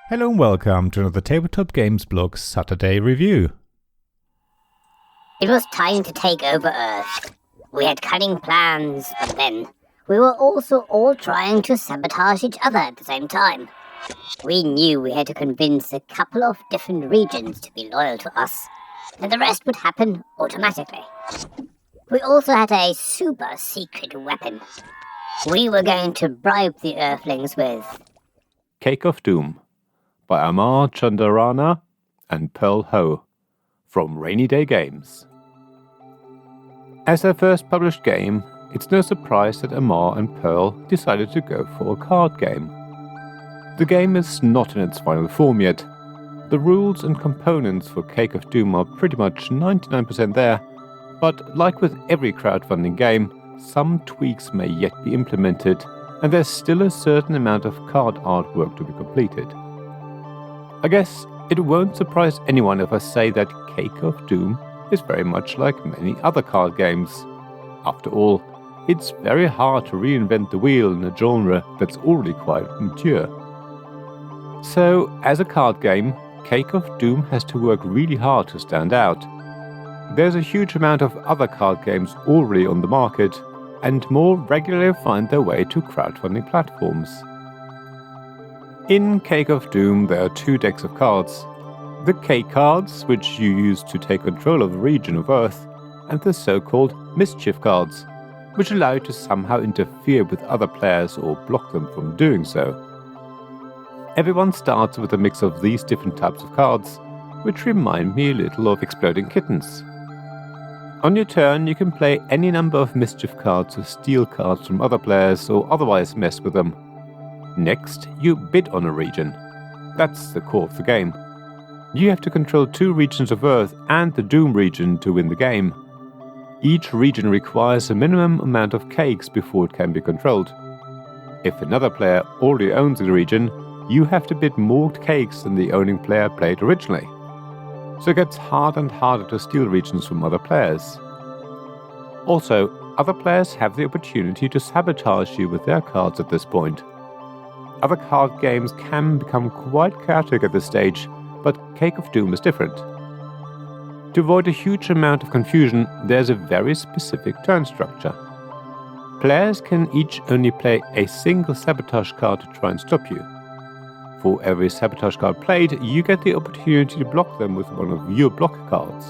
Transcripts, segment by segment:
Hello and welcome to another Tabletop Games Blog Saturday review. It was time to take over Earth. We had cunning plans, but then we were also all trying to sabotage each other at the same time. We knew we had to convince a couple of different regions to be loyal to us, and the rest would happen automatically. We also had a super secret weapon. We were going to bribe the Earthlings with Cake of Doom by Amar Chandarana and Pearl Ho from Rainy Day Games. As their first published game, it's no surprise that Amar and Pearl decided to go for a card game. The game is not in its final form yet. The rules and components for Cake of Doom are pretty much 99% there, but like with every crowdfunding game, some tweaks may yet be implemented, and there's still a certain amount of card artwork to be completed. I guess it won't surprise anyone if I say that Cake of Doom is very much like many other card games. After all, it's very hard to reinvent the wheel in a genre that's already quite mature. So, as a card game, Cake of Doom has to work really hard to stand out. There's a huge amount of other card games already on the market, and more regularly find their way to crowdfunding platforms. In Cake of Doom, there are two decks of cards. The Cake cards, which you use to take control of a region of Earth, and the so-called Mischief cards, which allow you to somehow interfere with other players or block them from doing so. Everyone starts with a mix of these different types of cards, which remind me a little of Exploding Kittens. On your turn, you can play any number of Mischief cards to steal cards from other players or otherwise mess with them. Next, you bid on a region. That's the core of the game. You have to control two regions of Earth and the Doom region to win the game. Each region requires a minimum amount of cakes before it can be controlled. If another player already owns the region, you have to bid more cakes than the owning player played originally. So it gets harder and harder to steal regions from other players. Also, other players have the opportunity to sabotage you with their cards at this point. Other card games can become quite chaotic at this stage, but Cake of Doom is different. To avoid a huge amount of confusion, there's a very specific turn structure. Players can each only play a single sabotage card to try and stop you. For every sabotage card played, you get the opportunity to block them with one of your block cards.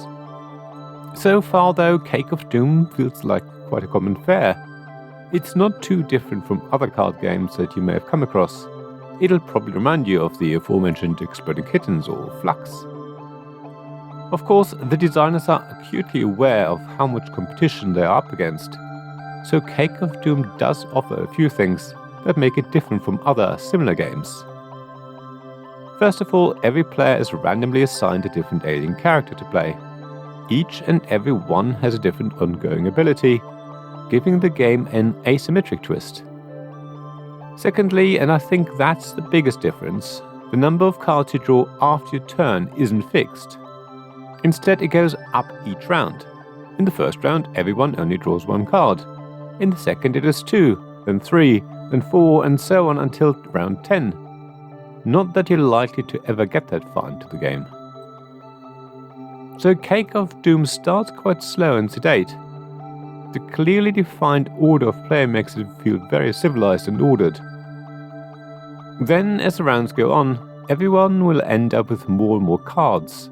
So far though, Cake of Doom feels like quite a common fare. It's not too different from other card games that you may have come across. It'll probably remind you of the aforementioned Exploding Kittens or Flux. Of course, the designers are acutely aware of how much competition they are up against. So Cake of Doom does offer a few things that make it different from other similar games. First of all, every player is randomly assigned a different alien character to play. Each and every one has a different ongoing ability, giving the game an asymmetric twist. Secondly, and I think that's the biggest difference, the number of cards you draw after your turn isn't fixed. Instead, it goes up each round. In the first round, everyone only draws one card. In the second, it is 2, then 3, then 4, and so on until round 10. Not that you're likely to ever get that far into the game. So Cake of Doom starts quite slow and sedate. The clearly defined order of play makes it feel very civilized and ordered. Then, as the rounds go on, everyone will end up with more and more cards.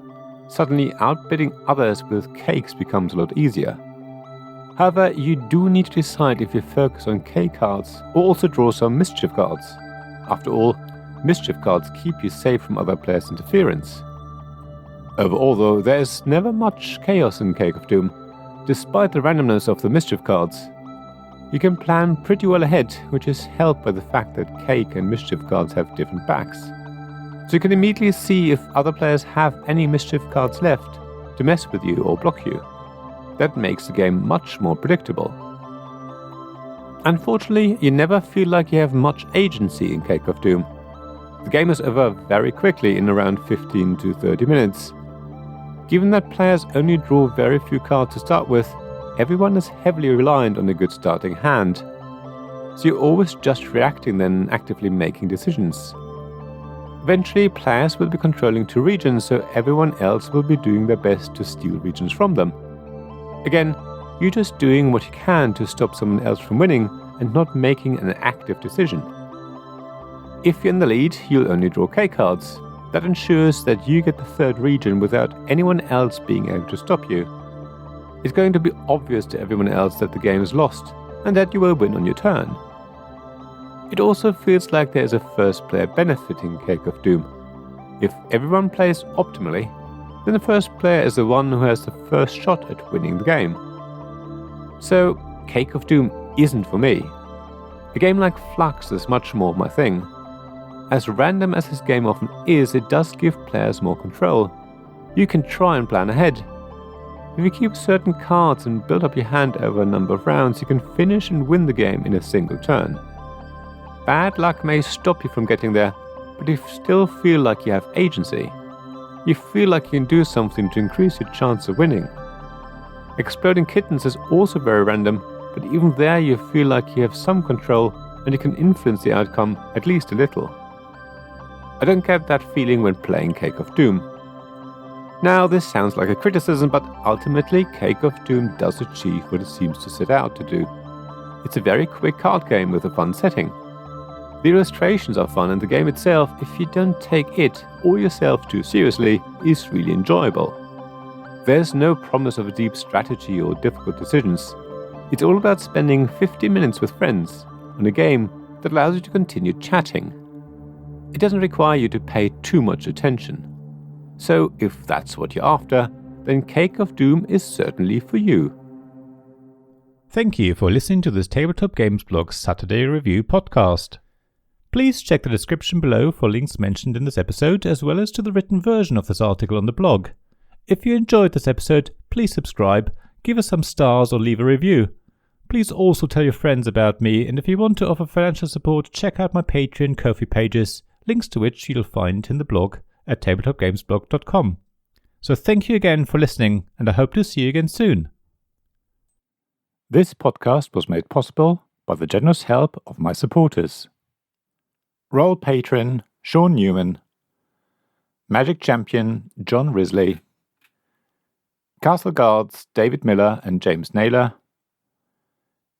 Suddenly, outbidding others with cakes becomes a lot easier. However, you do need to decide if you focus on cake cards or also draw some Mischief cards. After all, Mischief cards keep you safe from other players' interference. Overall though, there is never much chaos in Cake of Doom, despite the randomness of the Mischief cards. You can plan pretty well ahead, which is helped by the fact that Cake and Mischief cards have different backs. So you can immediately see if other players have any Mischief cards left to mess with you or block you. That makes the game much more predictable. Unfortunately, you never feel like you have much agency in Cake of Doom. The game is over very quickly in around 15 to 30 minutes. Given that players only draw very few cards to start with, everyone is heavily reliant on a good starting hand. So you're always just reacting than actively making decisions. Eventually, players will be controlling 2 regions, so everyone else will be doing their best to steal regions from them. Again, you're just doing what you can to stop someone else from winning and not making an active decision. If you're in the lead, you'll only draw K cards. That ensures that you get the 3rd region without anyone else being able to stop you. It's going to be obvious to everyone else that the game is lost and that you will win on your turn. It also feels like there is a first player benefit in Cake of Doom. If everyone plays optimally, then the first player is the one who has the first shot at winning the game. So, Cake of Doom isn't for me. A game like Flux is much more my thing. As random as this game often is, it does give players more control. You can try and plan ahead. If you keep certain cards and build up your hand over a number of rounds, you can finish and win the game in a single turn. Bad luck may stop you from getting there, but you still feel like you have agency. You feel like you can do something to increase your chance of winning. Exploding Kittens is also very random, but even there you feel like you have some control and you can influence the outcome at least a little. I don't get that feeling when playing Cake of Doom. Now, this sounds like a criticism, but ultimately Cake of Doom does achieve what it seems to set out to do. It's a very quick card game with a fun setting. The illustrations are fun and the game itself, if you don't take it or yourself too seriously, is really enjoyable. There's no promise of a deep strategy or difficult decisions. It's all about spending 50 minutes with friends on a game that allows you to continue chatting. It doesn't require you to pay too much attention. So if that's what you're after, then Cake of Doom is certainly for you. Thank you for listening to this Tabletop Games Blog Saturday Review podcast. Please check the description below for links mentioned in this episode, as well as to the written version of this article on the blog. If you enjoyed this episode, please subscribe, give us some stars or leave a review. Please also tell your friends about me, and if you want to offer financial support, check out my Patreon and Ko-fi pages, links to which you'll find in the blog at tabletopgamesblog.com. So thank you again for listening, and I hope to see you again soon. This podcast was made possible by the generous help of my supporters. Royal Patron Sean Newman, Magic Champion John Risley, Castle Guards David Miller and James Naylor,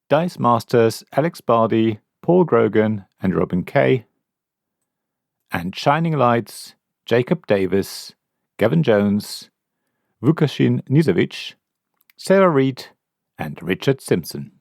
Dice Masters Alex Bardi, Paul Grogan and Robin Kay, and Shining Lights Jacob Davis, Gavin Jones, Vukasin Nizovic, Sarah Reed and Richard Simpson.